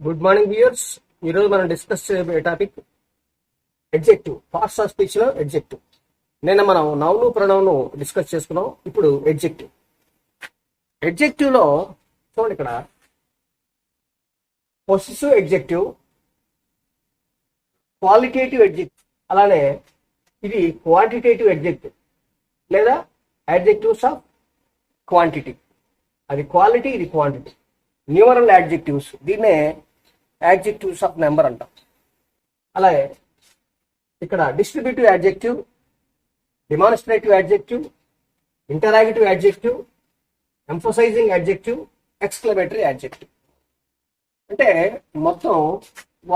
Good morning viewers. ఈరోజు మనం discuss చేయబోయే topic adjective. Parts of speech లో ఎడ్జెక్టివ్. నిన్న మనం నౌను ప్రొనౌన్ డిస్కస్ చేసుకున్నాం. ఇప్పుడు ఎడ్జెక్టివ్. ఎడ్జెక్టివ్ లో చూడండి, ఇక్కడ పొసెసివ్ ఎడ్జెక్టివ్, క్వాలిటేటివ్ ఎడ్జెక్టివ్, అలానే ఇది క్వాంటిటేటివ్ ఎడ్జెక్టివ్ లేదా అడ్జెక్టివ్స్ ఆఫ్ క్వాంటిటీ. అది క్వాలిటీ, ఇది క్వాంటిటీ. న్యూమరల్ యాడ్జెక్టివ్స్, దీన్నే యాడ్జెక్టివ్స్ ఆఫ్ నెంబర్ అంటాం. అలాగే ఇక్కడ distributive adjective, demonstrative adjective, interrogative adjective, emphasising adjective, exclamatory adjective. అంటే మొత్తం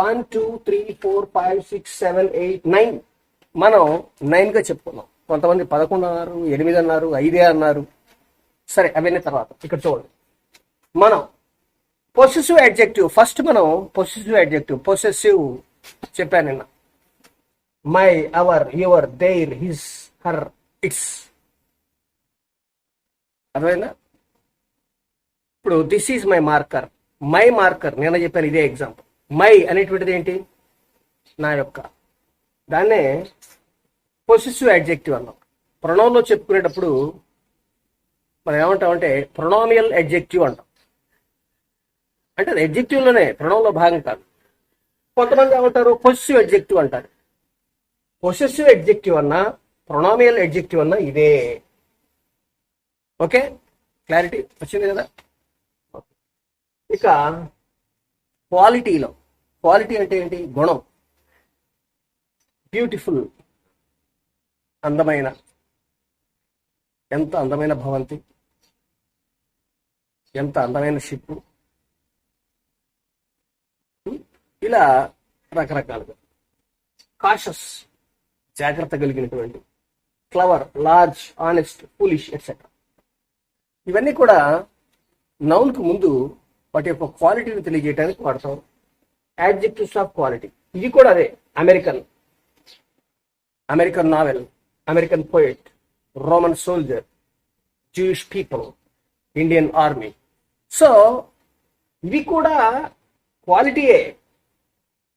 1 2 3 4 5 6 7 8 9 మనం 9 గా చెప్పుకున్నాం. కొంతమంది 11 అన్నారు, 8 అన్నారు, 5 అన్నారు. సరే, అవన్నీ తర్వాత. ఇక్కడ చూడండి, మనం పొసెసివ్ యాడ్జెక్టివ్ ఫస్ట్. మనం పొసెసివ్ యాడ్జెక్టివ్, పొసెసివ్ చెప్పాను నిన్న. My, our, your, their, his, her, its. అర్థమైందా? ఇప్పుడు this is my marker. My marker నిన్న చెప్పాను, ఇదే ఎగ్జాంపుల్. మై అనేటువంటిది ఏంటి? నా యొక్క. దాన్నే పొసెసివ్ యాడ్జెక్టివ్ అన్నాం. ప్రొనౌన్లో చెప్పుకునేటప్పుడు మనం ఏమంటామంటే ప్రొనోమియల్ యాడ్జెక్టివ్ అంటాం. అంటే ఎడ్జెక్టివ్ లోనే, ప్రొనౌన్లో భాగం కాదు. కొంతమంది ఏమంటారు పొసెసివ్ ఎడ్జెక్టివ్ అంటారు. పొసెసివ్ ఎడ్జెక్టివ్ అన్నా ప్రొనోమియల్ ఎడ్జెక్టివ్ అన్నా ఇదే. ఓకే, క్లారిటీ వచ్చింది కదా? ఇక క్వాలిటీలో, క్వాలిటీ అంటే ఏంటి? గుణం. బ్యూటిఫుల్, అందమైన, ఎంత అందమైన భవంతి, ఎంత అందమైన షిప్, ఇలా రకరకాలుగా. కాషస్, జాగ్రత్త కలిగినటువంటి. Clever, large, honest, foolish, etcetera. ఇవన్నీ కూడా నౌన్కు ముందు వాటి యొక్క క్వాలిటీని తెలియజేయడానికి వాడతాం. Adjectives of quality. ఇది కూడా అదే. American novel, American poet, Roman soldier, Jewish people, Indian army. So ఇవి కూడా క్వాలిటీయే,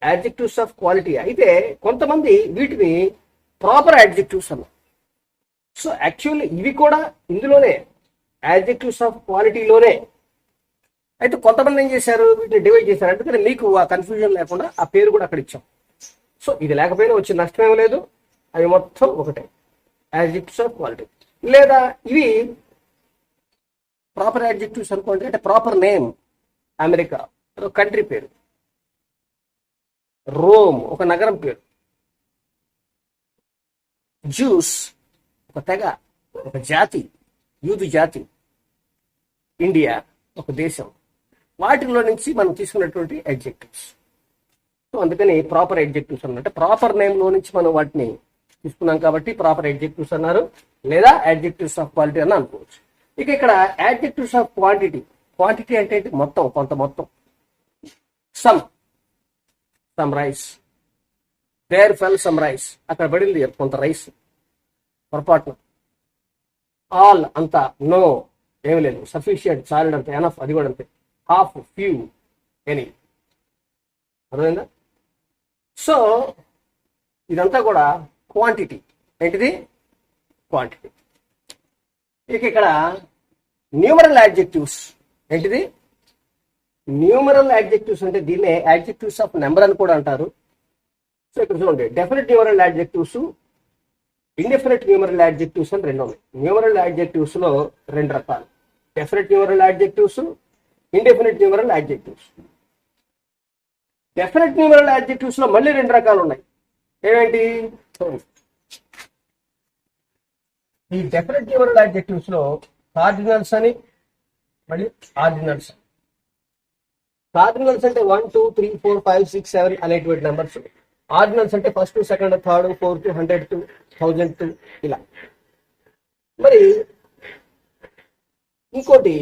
యాడ్జెక్టివ్స్ ఆఫ్ క్వాలిటీ. అయితే కొంతమంది వీటిని ప్రాపర్ యాడ్జెక్టివ్స్ అన్నారు. సో యాక్చువల్లీ ఇవి కూడా ఇందులోనే, యాడ్జెక్టివ్స్ ఆఫ్ క్వాలిటీలోనే. అయితే కొంతమంది ఏం చేశారు, వీటిని డివైడ్ చేశారు. అందుకని మీకు ఆ కన్ఫ్యూజన్ లేకుండా ఆ పేరు కూడా అక్కడ ఇచ్చాం. సో ఇది లేకపోయినా వచ్చే నష్టం ఏం లేదు, అవి మొత్తం ఒకటే, యాడ్జెక్టివ్స్ ఆఫ్ క్వాలిటీ. లేదా ఇవి ప్రాపర్ యాడ్జెక్టివ్స్ అనుకోండి. అంటే ప్రాపర్ నేమ్, అమెరికా ఒక కంట్రీ పేరు, రోమ్ ఒక నగరం పేరు, జ్యూస్ ఒక తెగ, ఒక జాతి, యూదు జాతి, ఇండియా ఒక దేశం. వాటిలో నుంచి మనం తీసుకున్నటువంటి అడ్జెక్టివ్స్. సో అందుకని ప్రాపర్ అడ్జెక్టివ్స్ అన్నట్టు ప్రాపర్ నేమ్ లో నుంచి మనం వాటిని తీసుకున్నాం కాబట్టి ప్రాపర్ అడ్జెక్టివ్స్ అన్నారు, లేదా అడ్జెక్టివ్స్ ఆఫ్ క్వాలిటీ అని అనుకోవచ్చు. ఇక ఇక్కడ అడ్జెక్టివ్స్ ఆఫ్ క్వాంటిటీ. క్వాంటిటీ అంటే మొత్తం, కొంత మొత్తం. Some rice, there fell some rice. అక్కడ పడింది కొంత రైస్, పొరపాటున. ఆల్ అంతా, నో ఏమి లేదు, సఫిషియంట్ చాలడంత, ఎనఫ్ అది కూడా అంతే, హాఫ్, ఫ్యూ, ఎనీ. అర్థమైందా? సో ఇదంతా కూడా క్వాంటిటీ. ఏంటిది? క్వాంటిటీ. ఇక ఇక్కడ న్యూమరల్ యాడ్జెక్టివ్స్. ఏంటిది? న్యూమరల్ యాడ్జెక్టివ్స్ అంటే దీన్నే యాడ్జెక్టివ్స్ ఆఫ్ నెంబర్ అని కూడా అంటారు. సో ఇక్కడ చూడండి, definite numeral adjectives, indefinite numeral adjectives అని రెండు ఉన్నాయి. న్యూమరల్ యాడ్జెక్టివ్స్ లో రెండు రకాలు, definite numeral adjectives, indefinite numeral adjectives. Definite numeral adjectives లో మళ్ళీ రెండు రకాలు ఉన్నాయి. ఏమేంటి? ఈ డెఫినెట్ న్యూమరల్ యాడ్జెక్టివ్స్ లో కార్డినల్స్ అని, మళ్ళీ ఆర్డినల్స్. కార్డినల్స్ అంటే 1 2 3 4 5 6 7 అనేటువంటి నెంబర్స్. ఆర్డినల్స్ అంటే ఫస్ట్, సెకండ్, థర్డ్, ఫోర్త్, 100, 1000 ఇలా. మరి ఇంకోటి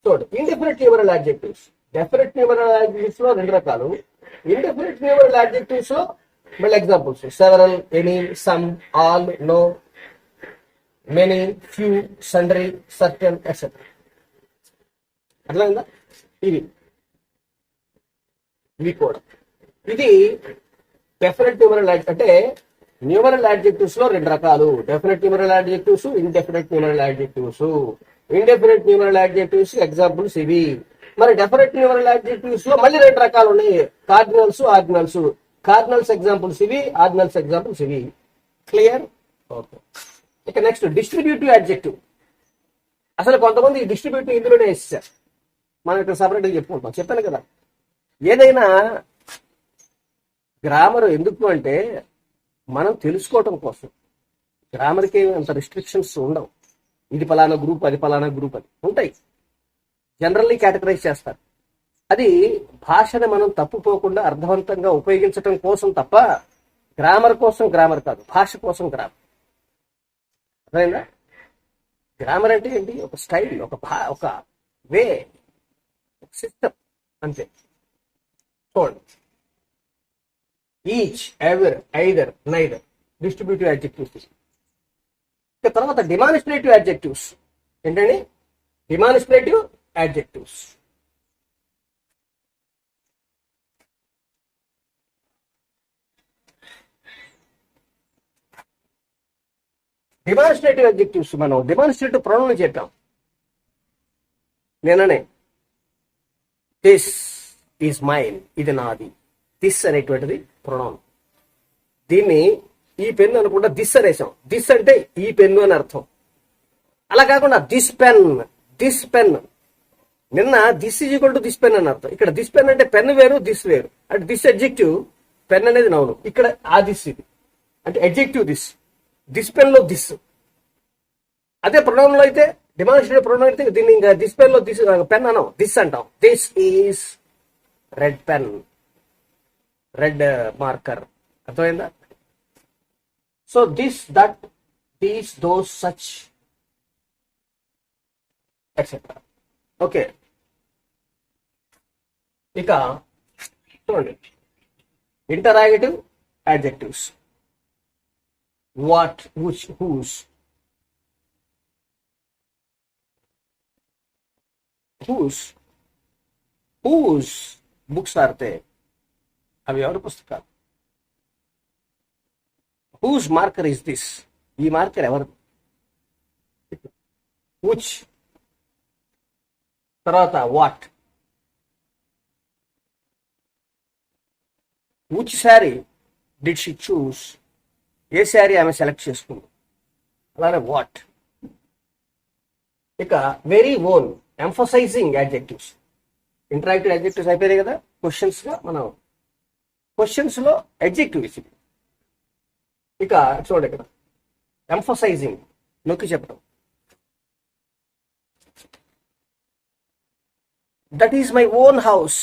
చూడు, indefinite numeral adjectives. Definite numeral adjectives లో రెండు రకాలు. ఇండెఫినెట్ న్యూమరల్ యాడ్జెక్టివ్స్ లో మళ్ళీ examples: several, any, some, all, no, many, few, sundry, certain, etcetera. అర్థమైందా? ఇవి ఇవి కూడా. ఇది డెఫినెట్ న్యూమరల్ అంటే న్యూమరల్ యాడ్జెక్టివ్స్ లో రెండు రకాలు: definite numeral adjectives, indefinite numeral adjectives. Indefinite numeral adjectives examples ఇవి. మరి డెఫినెట్ న్యూమరల్ యాడ్జెక్టివ్స్ లో మళ్ళీ రెండు రకాలు ఉన్నాయి: కార్డినల్స్, ఆర్డినల్స్. కార్డినల్స్ ఎగ్జాంపుల్స్ ఇవి, ఆర్డినల్స్ ఎగ్జాంపుల్స్ ఇవి. క్లియర్? ఓకే. ఇక నెక్స్ట్ డిస్ట్రిబ్యూటివ్ యాడ్జెక్టివ్. అసలు కొంతమంది ఈ డిస్ట్రిబ్యూటివ్ ఇందులోనే వేసేసారు. మనం ఇక్కడ సపరేట్గా చెప్పుకుంటాం. చెప్పాను కదా, ఏదైనా గ్రామర్ ఎందుకు అంటే మనం తెలుసుకోవటం కోసం. గ్రామర్కి అంత రిస్ట్రిక్షన్స్ ఉండవు. ఇది పలానా గ్రూప్, అది పలానా గ్రూప్ అని ఉంటాయి. జనరల్లీ కేటగరైజ్ చేస్తారు. అది భాషను మనం తప్పుపోకుండా అర్థవంతంగా ఉపయోగించడం కోసం తప్ప గ్రామర్ కోసం గ్రామర్ కాదు, భాష కోసం గ్రామర్. అర్థమైందా? గ్రామర్ అంటే ఏంటి? ఒక స్టైల్, ఒక వే, సిస్టమ్ అంతే. చూడండి, each, ever, either, neither distributive adjectives. ఇక తర్వాత డిమానిస్ట్రేటివ్ యాడ్జెక్టివ్స్. ఏంటండి? Demonstrative adjectives. డిమానిస్ట్రేటివ్ యాడ్జెక్టివ్స్ మనం డిమానిస్ట్రేటివ్ ప్రొనౌన్ చెప్పాం. నేననే దిస్ ఈజ్ మైన్, ఇది నాది. దిస్ అనేటువంటిది ప్రొనౌన్. దీన్ని ఈ పెన్ను అనుకుంటా దిస్ అనేసాం. దిస్ అంటే ఈ పెన్ను అని అర్థం. అలా కాకుండా దిస్ పెన్, దిస్ పెన్. నిన్న this is equal to this pen అని అర్థం. ఇక్కడ దిస్ పెన్ అంటే పెన్ వేరు, దిస్ వేరు. అంటే దిస్ అడ్జెక్టివ్, పెన్ అనేది నౌను. ఇక్కడ ఆ దిస్, ఇది అంటే అడ్జెక్టివ్ దిస్. దిస్ పెన్ లో దిస్. అదే ప్రొనౌన్ లో అయితే, డిమానిస్ట్రేటివ్ ప్రొనౌన్ అయితే దీన్ని ఇంకా దిస్ పెన్ లో దిస్ పెన్ అనం, దిస్ అంటాం. This is red pen, red marker. అర్థమైందా? So this, that, these, those, such etcetera. Okay. ఇక చూడండి, interrogative adjectives. What, which, whose. Whose books ఆర్తే అవి ఎవరి పుస్తకాలు? హూస్ మార్కర్ ఇస్ దిస్, ఈ మార్కర్ ఎవరు? విచ్. తర్వాత what. Which sari did she choose, ఏ శారీ ఆమె సెలెక్ట్ చేసుకుంది. అలానే వాట్. ఇక very own, emphasising adjectives. Interactive adjectives అయిపోయాయి కదా. క్వశ్చన్స్ గా మనం క్వశ్చన్స్ లో అడ్జెక్టివ్ ఇచ్చింది. ఇక చూడండి, ఇక్కడ ఎంఫసైజింగ్, నొక్కి చెప్పడం. That is my own house,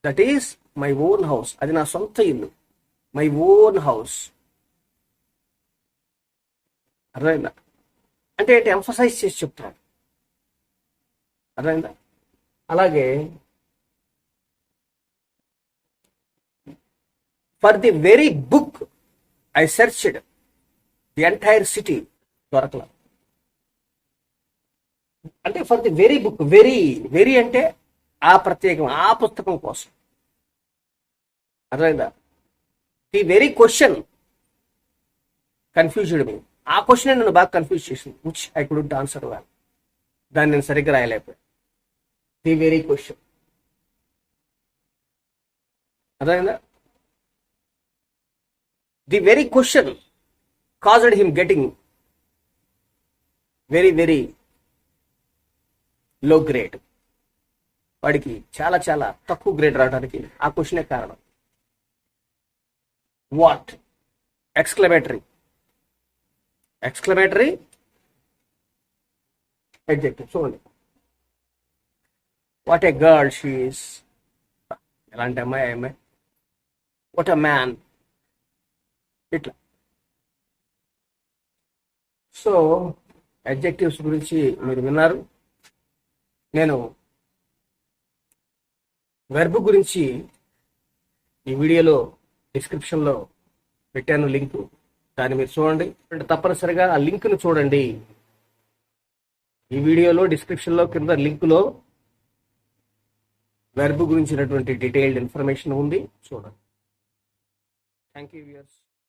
that is my own house, అది నా సొంత ఇల్లు. My own house. అర్థమైందా? అంటే ఏంటి? ఎంఫసైజ్ చేసి చెప్తాను. అర్థమైందా? అలాగే for the very book I searched the entire city, దొరకల. అంటే for the very book, very very అంటే ఆ ప్రత్యేకం, ఆ పుస్తకం కోసం. అర్థమైందా? The very question confused me, ఆ క్వశ్చన్ నన్ను బాగా కన్ఫ్యూజ్ చేసింది. Which I couldn't answer well, దాన్ని నేను సరిగ్గా రాయలేకపోయాను. The very question. అర్థమైందా? The very question caused him getting very very low grade. వాడికి చాలా చాలా తక్కువ గ్రేడ్ రావడానికి ఆ క్వశ్చనే కారణం. What, exclamatory, exclamatory adjective. చూడండి, what a girl she is, ఎలాంటి అమ్మాయి అమ్మాయి. వాట్ ఎ మ్యాన్, ఇట్లా. సో అడ్జెక్టివ్స్ గురించి మీరు విన్నారు. నేను వెర్బ్ గురించి ఈ వీడియోలో డిస్క్రిప్షన్లో పెట్టాను లింకు, దాన్ని మీరు చూడండి. తప్పనిసరిగా ఆ లింక్ను చూడండి. ఈ వీడియోలో డిస్క్రిప్షన్లో కింద లింకులో వెర్బ్ గురించినటువంటి డీటెయిల్డ్ ఇన్ఫర్మేషన్ ఉంది, చూడండి. Thank you viewers.